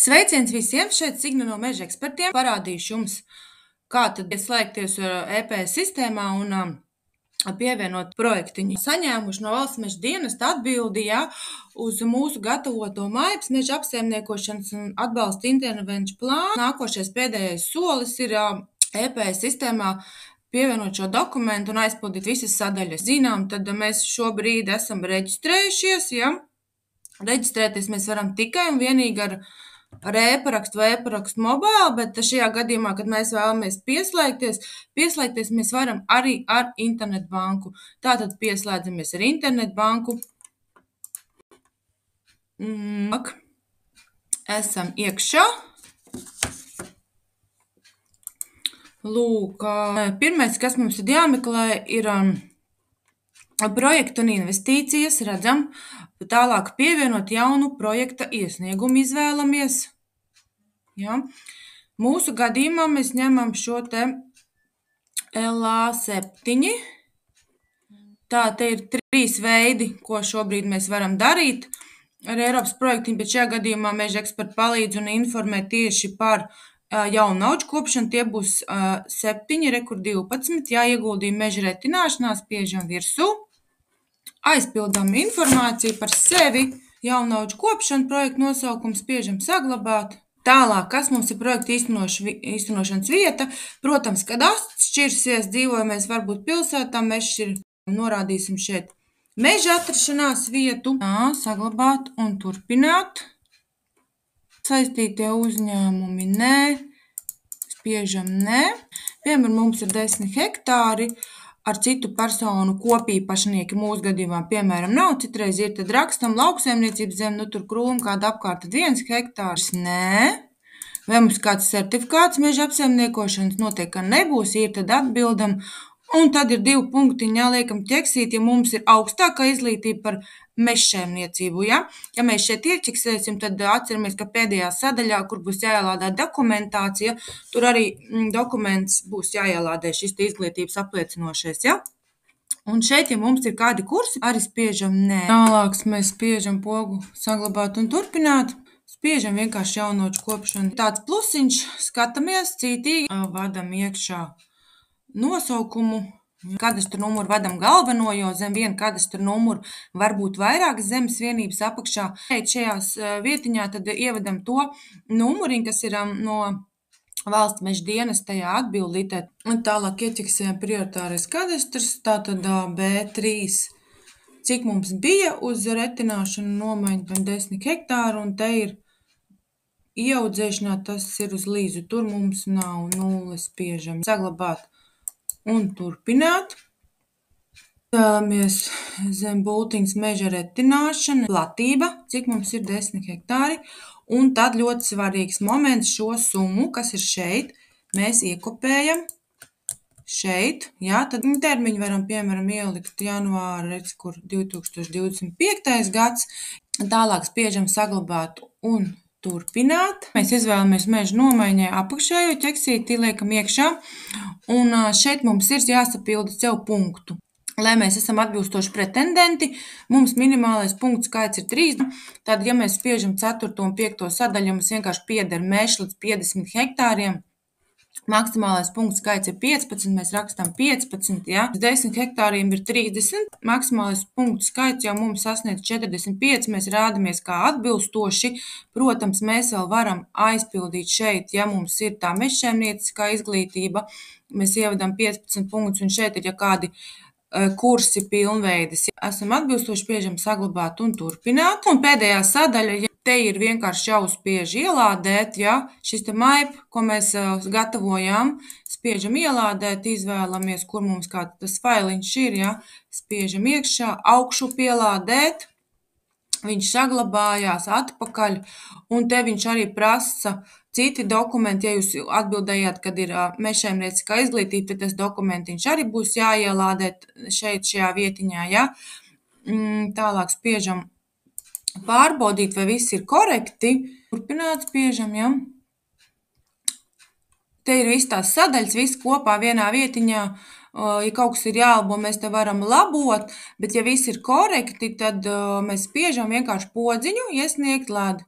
Sveiciens visiem! Šeit Signe no Meža ekspertiem. Parādīšu jums, kā tad ieslēgties EPS sistēmā un pievienot projektiņu. Saņēmuši no Valsts meža dienesta atbildi uz mūsu gatavoto MAIPS meža apsaimniekošanas un atbalsta intervenču plānu. Nākošais pēdējais solis ir EPS sistēmā pievienot šo dokumentu un aizpildīt visas sadaļas. Zinām, tad mēs šobrīd esam reģistrējušies. Reģistrēties mēs varam tikai un vienīgi ar e-parakstu vai e-parakstu mobili, bet šajā gadījumā, kad mēs vēlamies pieslēgties mēs varam arī ar internetbanku. Tātad pieslēdzamies ar internetbanku. Esam iekšā. Lūk, pirmais, kas mums ir jāmeklē, ir projektu un investīcijas, redzam. Tālāk pievienot jaunu projekta iesniegumu izvēlamies. Mūsu gadījumā mēs ņemam šo te LA7. Tā te ir 3 veidi, ko šobrīd mēs varam darīt ar Eiropas projektiem, bet šajā gadījumā Meža eksperti palīdz un informē tieši par jaunu augu kopšanu. Tie būs 7, rekur 12, ieguldījumi meža retināšanā, spiežam virsū. Aizpildām informāciju par sevi, jaunu augu kopšanu, projektu nosaukumu, spiežam saglabāt. Tālāk, kas mums ir projekta īstenošanas vieta? Protams, kad atšķirsies, dzīvojamies varbūt pilsētā, mežs ir, norādīsim šeit meža atrašanās vietu. Saglabāt un turpināt. Saistītie uzņēmumi nē, spiežam nē. Piemēram, mums ir 10 hektāri. Ar citu personu kopīpašnieki mūsu gadījumā, piemēram, nav. Citreiz ir, tad rakstam lauksaimniecības zemi, tur krūmi kāda apkārt, tad 1 hektārs. Nē. Vai mums kāds certifikāts meža apsaimniekošanas noteikti, ka nebūs, ir, tad atbildam. Un tad ir 2 punktiņi jāliekam ķeksīt, ja mums ir augstākā izglītība par mežsaimniecību. Ja mēs šeit ieķeksēsim, tad atceramies, ka pēdējā sadaļā, kur būs jāielādē dokumentācija, tur arī dokuments būs jāielādē šis izglītības apliecinošais. Un šeit, ja mums ir kādi kursi, arī spiežam nē. Tālāk mēs spiežam pogu saglabāt un turpināt. Spiežam vienkārši jaunu augu kopšanu. Tāds plusiņš, skatāmies cītīgi, vadam iekšā nosaukumu, kadastra numuru vadam galveno, jo zem viena kadastra numuru var būt vairākas zemes vienības apakšā. Šajās vietiņā tad ievedam to numuriņu, kas ir no Valsts meža dienesta tajā atbildītē. Un tālāk ieķeksējam prioritārais kadastrs, tātad B3. Cik mums bija uz retināšanu nomaiņu 10 hektāru, un te ir ieaudzēšanā, tas ir uz līzu. Tur mums nav 0, spiežam saglabāt un turpināt. Vēlamies zem bultiņas meža retināšana, platība, cik mums ir 10 hektāri. Un tad ļoti svarīgs moments, šo summu, kas ir šeit, mēs iekopējam šeit. Tad termiņu varam, piemēram, ielikt janvāra, kur 2025. gads. Tālāk spiežam saglabāt un turpināt. Mēs izvēlamies meža nomaiņai apakšējo ķeksīti, liekam iekšā. Un šeit mums ir jāsapilda sev punktu. Lai mēs esam atbilstoši pretendenti, mums minimālais punktu skaits ir 3. Tad, ja mēs spiežam 4. un 5. sadaļu, mums vienkārši pieder mežs līdz 50 hektāriem. Maksimālais punktu skaits ir 15, mēs rakstam 15, 10 hektāriem ir 30, maksimālais punktu skaits jau mums sasniedz 45, mēs rādamies kā atbilstoši. Protams, mēs vēl varam aizpildīt šeit, ja mums ir tā mežsaimnieciskā izglītība, mēs ievedam 15 punktus, un šeit ir, ja kādi kursi pilnveidas. Esam atbilstoši, spiežam saglabāt un turpināt. Un pēdējā sadaļa, te ir vienkārši jāuzspiež ielādēt, šis te MAIP, ko mēs gatavojām, spiežam ielādēt, izvēlamies, kur mums kāds tas failiņš ir, spiežam iekšā, augšu pielādēt, viņš saglabājās atpakaļ, un te viņš arī prasa citi dokumenti. Ja jūs atbildējāt, kad ir mežsaimnieciskā izglītība, tad tas dokumentiņš arī būs jāielādē šeit, šajā vietiņā. Tālāk spiežam pārbaudīt, vai viss ir korekti. Turpināt spiežam, Te ir viss tās sadaļas, viss kopā vienā vietiņā. Ja kaut kas ir jālabo, mēs te varam labot, bet ja viss ir korekti, tad mēs spiežam vienkārši podziņu, iesniegt lādi.